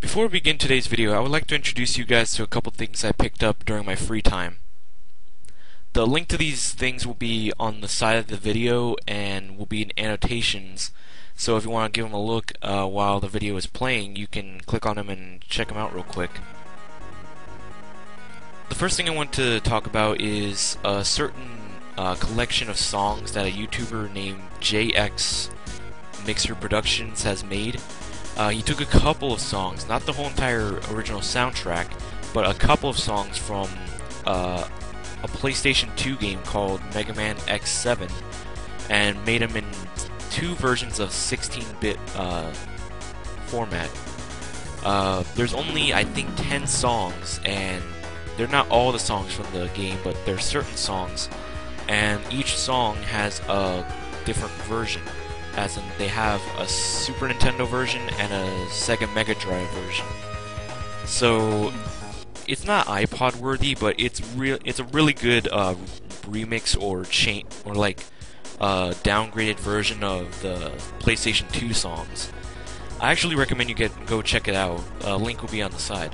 Before we begin today's video, I would like to introduce you guys to a couple things I picked up during my free time. The link to these things will be on the side of the video and will be in annotations, so if you want to give them a look while the video is playing, you can click on them and check them out real quick. The first thing I want to talk about is a certain collection of songs that a YouTuber named JX Mixer Productions has made. He took a couple of songs, not the whole entire original soundtrack, but a couple of songs from a PlayStation 2 game called Mega Man X7 and made them in two versions of 16-bit format. There's only, I think, 10 songs, and they're not all the songs from the game, but they're certain songs, and each song has a different version. As in, they have a Super Nintendo version and a Sega Mega Drive version. So it's not iPod worthy, but it's a really good remix or downgraded version of the PlayStation 2 songs. I actually recommend you go check it out. Link will be on the side.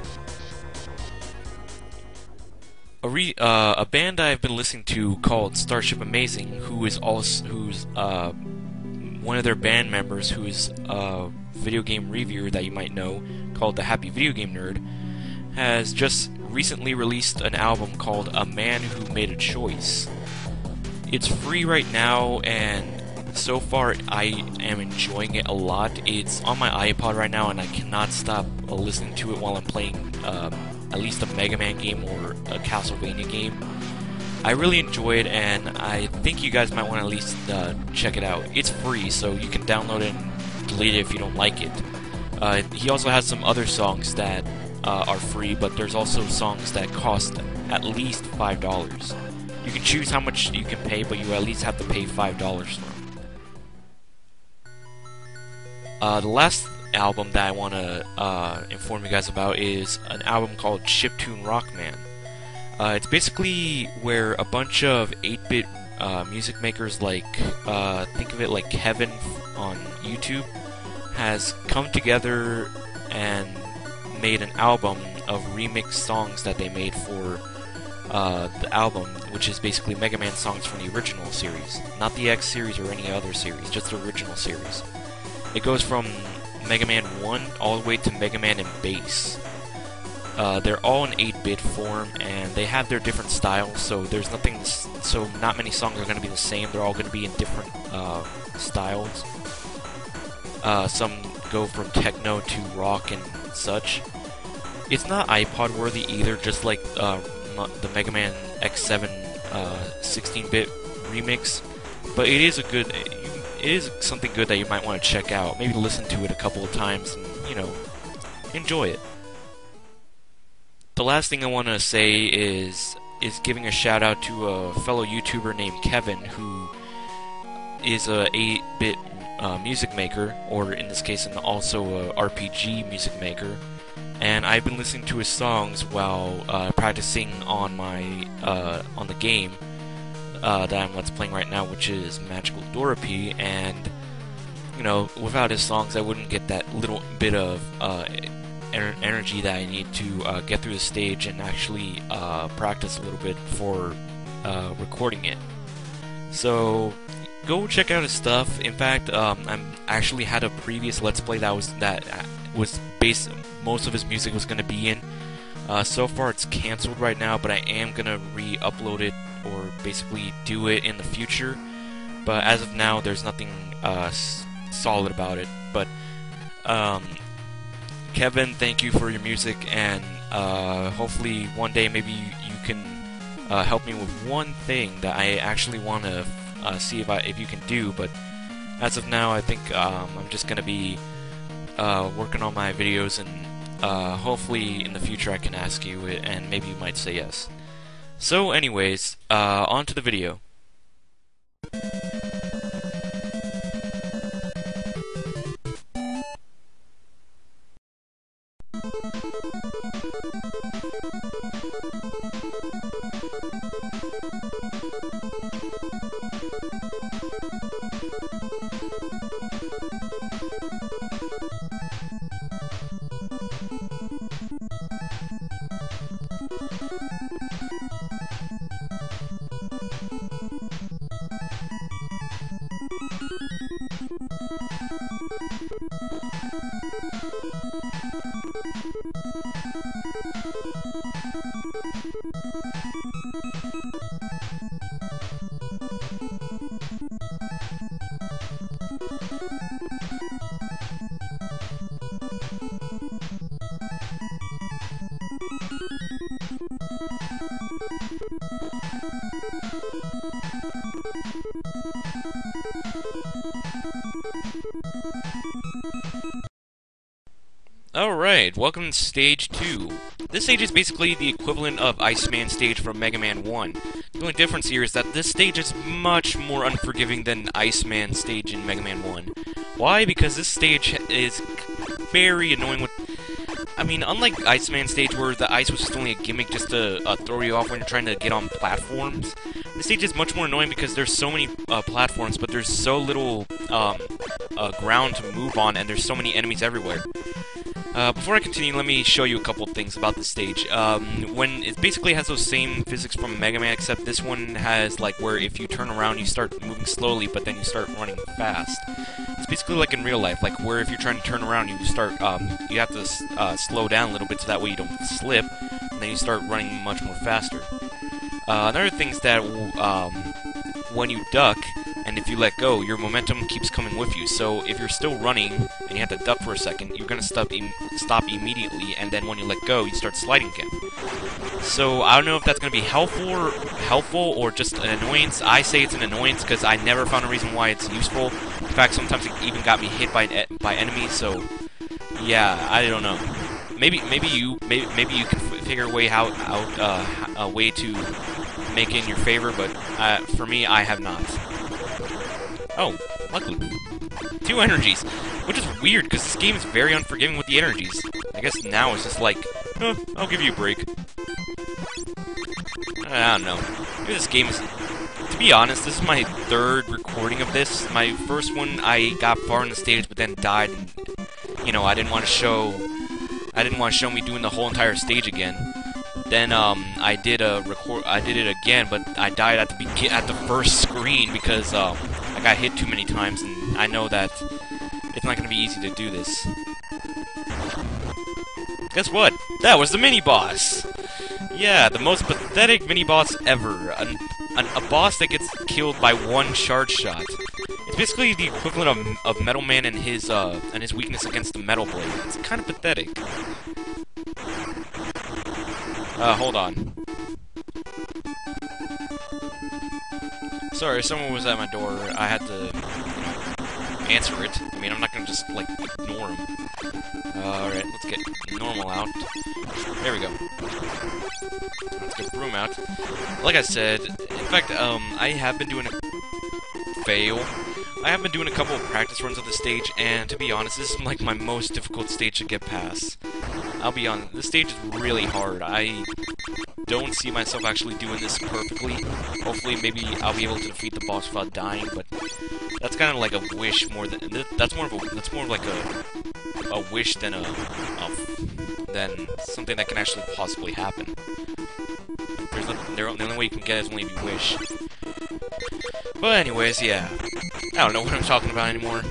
A band I've been listening to called Starship Amazing, who's one of their band members, who's a video game reviewer that you might know, called the Happy Video Game Nerd, has just recently released an album called A Man Who Made a Choice. It's free right now, and so far I am enjoying it a lot. It's on my iPod right now, and I cannot stop listening to it while I'm playing at least a Mega Man game or a Castlevania game. I really enjoy it, and I think you guys might want to at least check it out. It's free, so you can download it and delete it if you don't like it. He also has some other songs that are free, but there's also songs that cost at least $5. You can choose how much you can pay, but you at least have to pay $5 for them. The last album that I want to inform you guys about is an album called Chiptune Rockman. It's basically where a bunch of 8-bit music makers, like, think of it like Kevin on YouTube, has come together and made an album of remixed songs that they made for the album, which is basically Mega Man songs from the original series. Not the X series or any other series, just the original series. It goes from Mega Man 1 all the way to Mega Man in Bass. They're all in 8-bit form, and they have their different styles, so not many songs are going to be the same. They're all going to be in different styles. Some go from techno to rock and such. It's not iPod worthy either, just like the Mega Man X7 16-bit remix, but it is something good that you might want to check out. Maybe listen to it a couple of times and, enjoy it. The last thing I want to say is giving a shout out to a fellow YouTuber named Kevin, who is a 8-bit music maker, or in this case also a RPG music maker, and I've been listening to his songs while practicing on on the game that I'm Let's Playing right now, which is Magical Doropie, and without his songs I wouldn't get that little bit of energy that I need to get through the stage and actually practice a little bit before recording it. So go check out his stuff. In fact, I'm actually had a previous Let's Play that was based. Most of his music was going to be in. So far, it's canceled right now, but I am going to re-upload it or basically do it in the future. But as of now, there's nothing solid about it. But Kevin, thank you for your music, and hopefully one day maybe you can help me with one thing that I actually want to see if you can do. But as of now, I think I'm just gonna be working on my videos, and hopefully in the future I can ask you it, and maybe you might say yes. So, anyways, on to the video. Alright, welcome to Stage 2. This stage is basically the equivalent of Iceman stage from Mega Man 1. The only difference here is that this stage is much more unforgiving than Iceman stage in Mega Man 1. Why? Because this stage is very annoying with... I mean, unlike Iceman stage where the ice was just only a gimmick just to throw you off when you're trying to get on platforms, this stage is much more annoying because there's so many platforms, but there's so little ground to move on, and there's so many enemies everywhere. Before I continue, let me show you a couple things about the stage. When it basically has those same physics from Mega Man, except this one has, like, where if you turn around, you start moving slowly, but then you start running fast. It's basically like in real life, like, where if you're trying to turn around, you start, you have to, slow down a little bit so that way you don't slip, and then you start running much more faster. Another thing is that, when you duck, and if you let go, your momentum keeps coming with you. So if you're still running and you have to duck for a second, you're gonna stop immediately, and then when you let go, you start sliding again. So I don't know if that's gonna be helpful or just an annoyance. I say it's an annoyance because I never found a reason why it's useful. In fact, sometimes it even got me hit by enemies. So yeah, I don't know. Maybe you can figure a way out a way to make it in your favor, but for me, I have not. Oh, luckily. 2 energies, which is weird, because this game is very unforgiving with the energies. I guess now it's just like, I'll give you a break. I don't know. Maybe this game is... To be honest, this is my 3rd recording of this. My first one, I got far in the stage, but then died, and, you know, I didn't want to show me doing the whole entire stage again. Then I did it again, but I died at the first screen because I got hit too many times, and I know that it's not going to be easy to do this. Guess what? That was the mini-boss! Yeah, the most pathetic mini-boss ever. A boss that gets killed by 1 charge shot. It's basically the equivalent of Metal Man and his weakness against the Metal Blade. It's kind of pathetic. Hold on. Sorry, someone was at my door. I had to, you know, answer it. I mean, I'm not gonna just, like, ignore him. Alright, let's get normal out. There we go. Let's get Broom out. Like I said, in fact, I have been doing a couple of practice runs of the stage, and to be honest, this is, like, my most difficult stage to get past. I'll be honest, this stage is really hard. I don't see myself actually doing this perfectly. Hopefully, maybe I'll be able to defeat the boss without dying, but that's kind of like a wish more than that's more like a wish than than something that can actually possibly happen. The only way you can get it is only if you wish. But anyways, yeah, I don't know what I'm talking about anymore.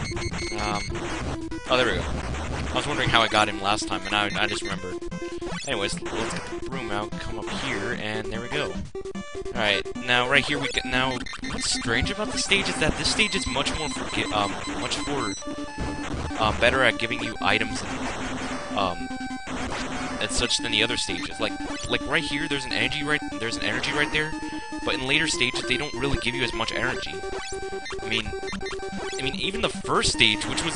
Oh, there we go. I was wondering how I got him last time, and I just remembered. Anyways, let's get the broom out, come up here, and there we go. Alright, now right here we get... Now, what's strange about this stage is that this stage is much more better at giving you items and such than the other stages. Like right here, there's an energy right there, but in later stages they don't really give you as much energy. I mean, even the first stage, which is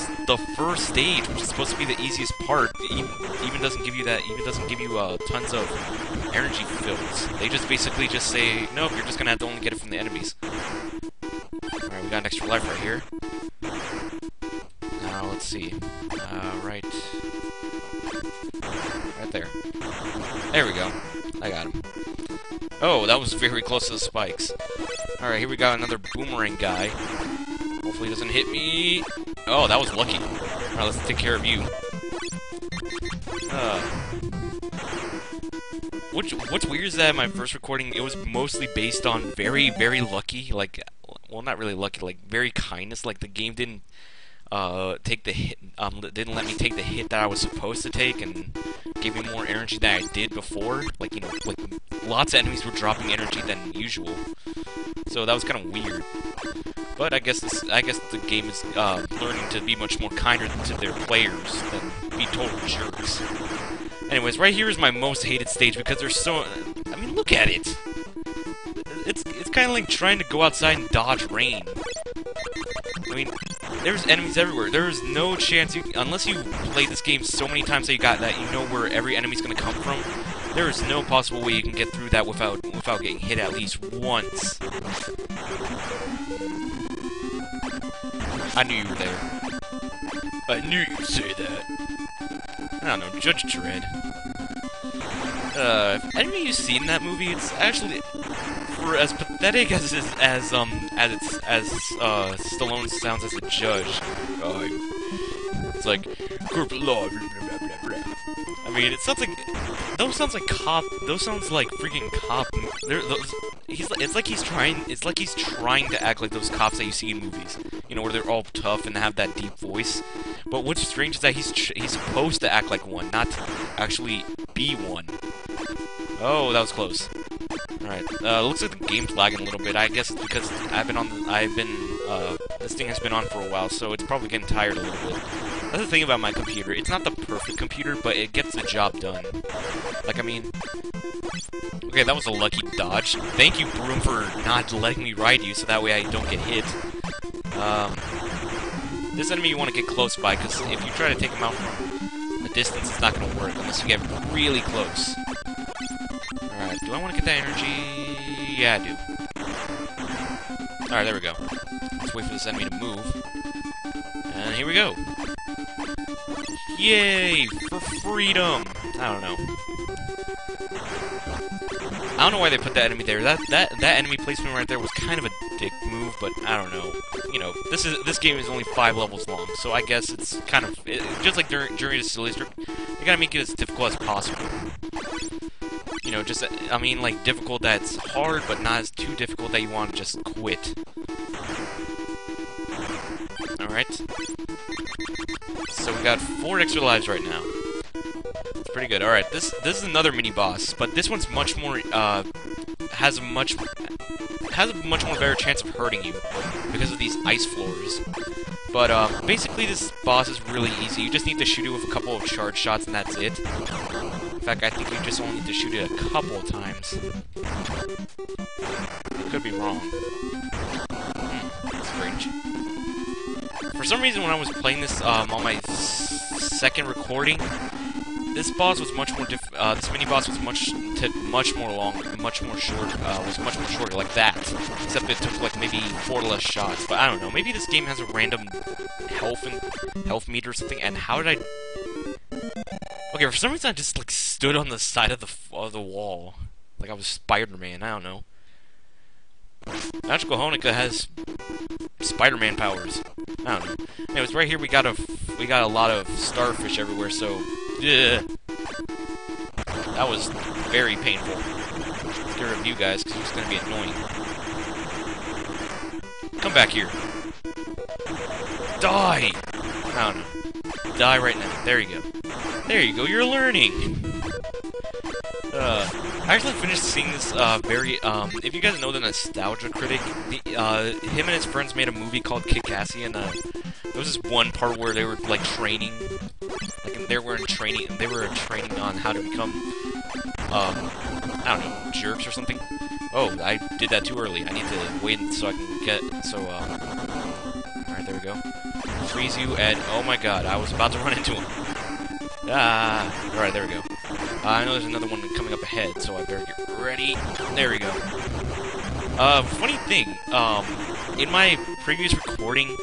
supposed to be the easiest part, even doesn't give you that. Even doesn't give you tons of energy fills. They just basically just say, nope, you're just gonna have to only get it from the enemies. All right, we got an extra life right here. Now let's see. Right there. There we go. I got him. Oh, that was very close to the spikes. All right, here we got another boomerang guy. Hopefully he doesn't hit me. Oh, that was lucky. Alright, let's take care of you. What's weird is that in my first recording, it was mostly based on very, very lucky, like, well, not really lucky, like, very kindness. Like, the game didn't take the hit, didn't let me take the hit that I was supposed to take, and gave me more energy than I did before. Like, you know, like, lots of enemies were dropping energy than usual. So that was kind of weird. But I guess the game is learning to be much more kinder to their players than be total jerks. Anyways, right here is my most hated stage because there's so... I mean, look at it! It's kind of like trying to go outside and dodge rain. I mean, There's enemies everywhere. There's no chance unless you play this game so many times that you know where every enemy's gonna come from. There is no possible way you can get through that without getting hit at least once. I knew you were there. I knew you'd say that. I don't know, Judge Dredd. Have you seen that movie? It's actually, for as pathetic as Stallone sounds as a judge. It's like corporate law. Blah, blah, blah, blah. I mean, it sounds like those sounds like cop. Those sounds like freaking cop. It's like he's trying to act like those cops that you see in movies. You know, where they're all tough and have that deep voice. But what's strange is that he's supposed to act like one, not to actually be one. Oh, that was close. Alright, looks like the game's lagging a little bit. I guess it's because this thing has been on for a while, so it's probably getting tired a little bit. That's the thing about my computer. It's not the perfect computer, but it gets the job done. Like, I mean... Okay, that was a lucky dodge. Thank you, Broom, for not letting me ride you, so that way I don't get hit. This enemy you want to get close by, because if you try to take him out from a distance, it's not going to work, unless you get really close. Alright, do I want to get that energy? Yeah, I do. Alright, there we go. Let's wait for this enemy to move. And here we go. Yay! For freedom! I don't know. I don't know why they put that enemy there. That enemy placement right there was kind of a dick move, but I don't know. You know, this game is only 5 levels long, so I guess it's kind of just like during the silly strip. You gotta make it as difficult as possible. You know, just I mean, like difficult that's hard, but not as too difficult that you want to just quit. All right. So we got 4 extra lives right now. It's pretty good. All right, this is another mini boss, but this one's much more has a much more better chance of hurting you because of these ice floors. But basically, this boss is really easy. You just need to shoot it with a couple of charge shots, and that's it. In fact, I think you just only need to shoot it a couple of times. I could be wrong. Strange. For some reason, when I was playing this on my second recording, this boss was much more this mini boss was much more shorter, like that. Except it took like maybe 4 less shots. But I don't know. Maybe this game has a random health meter or something. And how did I? Okay, for some reason I just like stood on the side of the wall, like I was Spider-Man. I don't know. Magical Honica has Spider-Man powers. I don't know. Anyways, right here we got a lot of starfish everywhere, so that was very painful. Get rid of you guys, because it's gonna be annoying. Come back here. Die! I don't know. Die right now. There you go. There you go. You're learning. I actually finished seeing this if you guys know the Nostalgia Critic, him and his friends made a movie called Kick-Assy, and there was this one part where they were like training, like they were training on how to become, I don't know, jerks or something. Oh, I did that too early. I need to wait so I can get, alright, there we go. Freeze you, and oh my god, I was about to run into him. Alright, there we go. I know there's another one coming up ahead, so I better get ready. There we go. Funny thing, in my previous recording,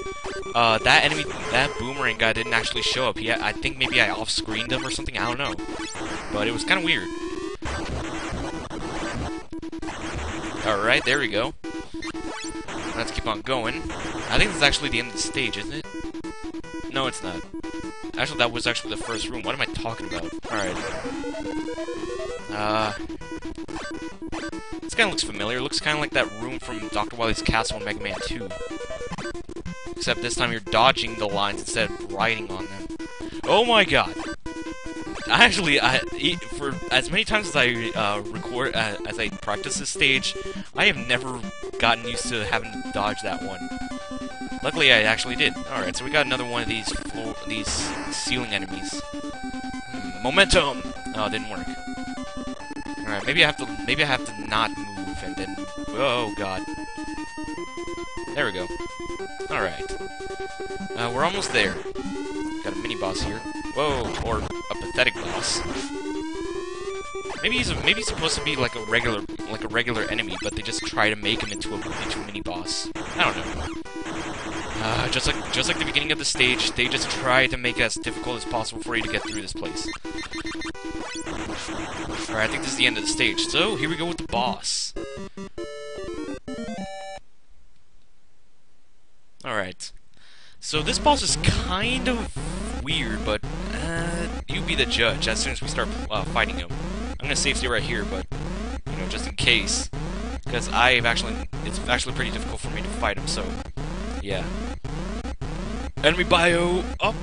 that boomerang guy didn't actually show up. I think maybe I off-screened him or something, I don't know. But it was kind of weird. Alright, there we go. Let's keep on going. I think this is actually the end of the stage, isn't it? No, it's not. Actually, that was actually the first room. What am I talking about? Alright. This kind of looks familiar. It looks kind of like that room from Dr. Wily's Castle in Mega Man 2. Except this time you're dodging the lines instead of riding on them. Oh my god! For as many times as I as I practice this stage, I have never gotten used to having to dodge that one. Luckily, I actually did. Alright, so we got another one of these ceiling enemies. Momentum! Oh, it didn't work. Alright, maybe I have to not move and then... Oh, god. There we go. Alright. We're almost there. Got a mini-boss here. Whoa, or a pathetic boss. Maybe he's supposed to be like a regular enemy, but they just try to make him into a mini-boss. I don't know. Just like the beginning of the stage, they just try to make it as difficult as possible for you to get through this place. Alright, I think this is the end of the stage. So, here we go with the boss. Alright. So this boss is kind of weird, but you be the judge as soon as we start fighting him. I'm gonna save state right here, but you know, just in case, because it's actually pretty difficult for me to fight him. So yeah. Enemy bio up.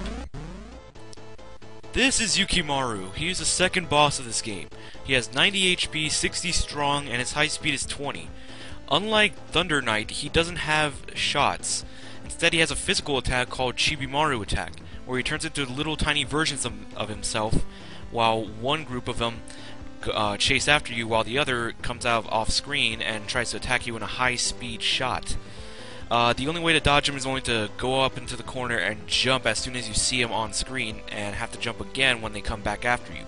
This is Yukimaru. He is the second boss of this game. He has 90 HP, 60 strong, and his high speed is 20. Unlike Thunder Knight, he doesn't have shots. Instead, he has a physical attack called Chibimaru attack, where he turns into little tiny versions of himself, while one group of them chase after you, while the other comes out off screen and tries to attack you in a high-speed shot. The only way to dodge him is only to go up into the corner and jump as soon as you see him on screen, and have to jump again when they come back after you.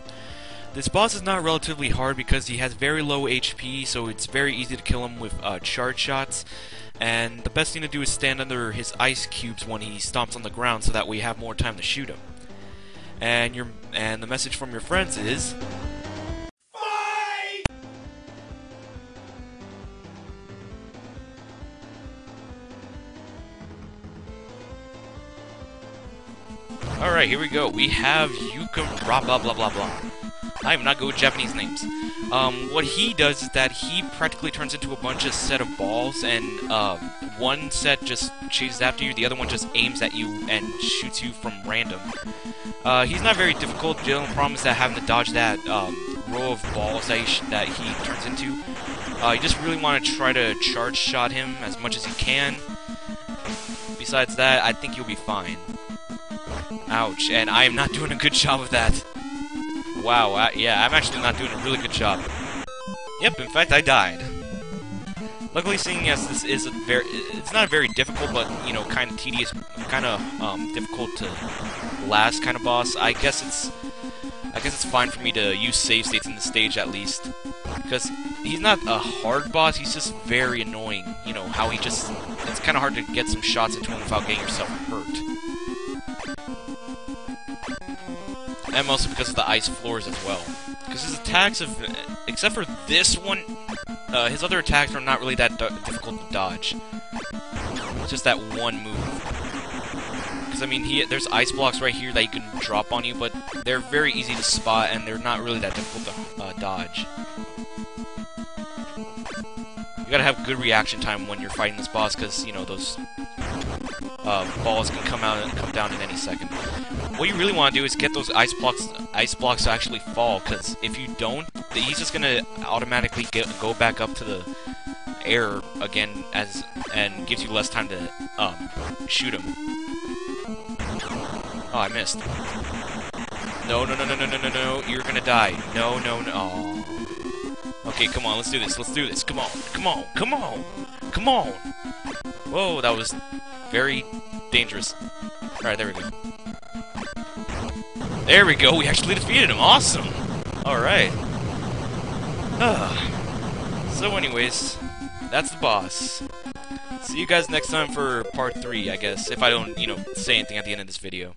This boss is not relatively hard because he has very low HP, so it's very easy to kill him with charge shots. And the best thing to do is stand under his ice cubes when he stomps on the ground, so that we have more time to shoot him. And the message from your friends is, fight! Alright, here we go. We have Yuka blah blah blah blah blah. I am not good with Japanese names. What he does is that he practically turns into a bunch of set of balls, and one set just chases after you, the other one just aims at you and shoots you from random. He's not very difficult. The only problem is that having to dodge that row of balls that he turns into. You just really want to try to charge shot him as much as you can. Besides that, I think you'll be fine. Ouch, and I am not doing a good job of that. Wow, yeah, I'm actually not doing a really good job. Yep, in fact, I died. Luckily, seeing as this is it's not a very difficult, but, you know, kind of tedious, kind of, difficult to last kind of boss, I guess it's fine for me to use save states in the stage, at least. Because he's not a hard boss, he's just very annoying. You know, how it's kind of hard to get some shots into him without getting yourself hurt. And mostly because of the ice floors as well. Because his attacks except for this one, his other attacks are not really that difficult to dodge. It's just that one move. Because, I mean, there's ice blocks right here that you can drop on you, but they're very easy to spot, and they're not really that difficult to dodge. You gotta have good reaction time when you're fighting this boss, because, you know, those balls can come out and come down in any second. What you really want to do is get those ice blocks to actually fall, because if you don't, he's just gonna automatically go back up to the air again, and gives you less time to shoot him. Oh, I missed. No, no, no, no, no, no, no, no! You're gonna die. No, no, no. Oh. Okay, come on, let's do this. Let's do this. Come on, come on, come on, come on! Whoa, that was very dangerous. Alright, there we go. There we go, we actually defeated him! Awesome! Alright. So anyways, that's the boss. See you guys next time for part 3, I guess, if I don't, you know, say anything at the end of this video.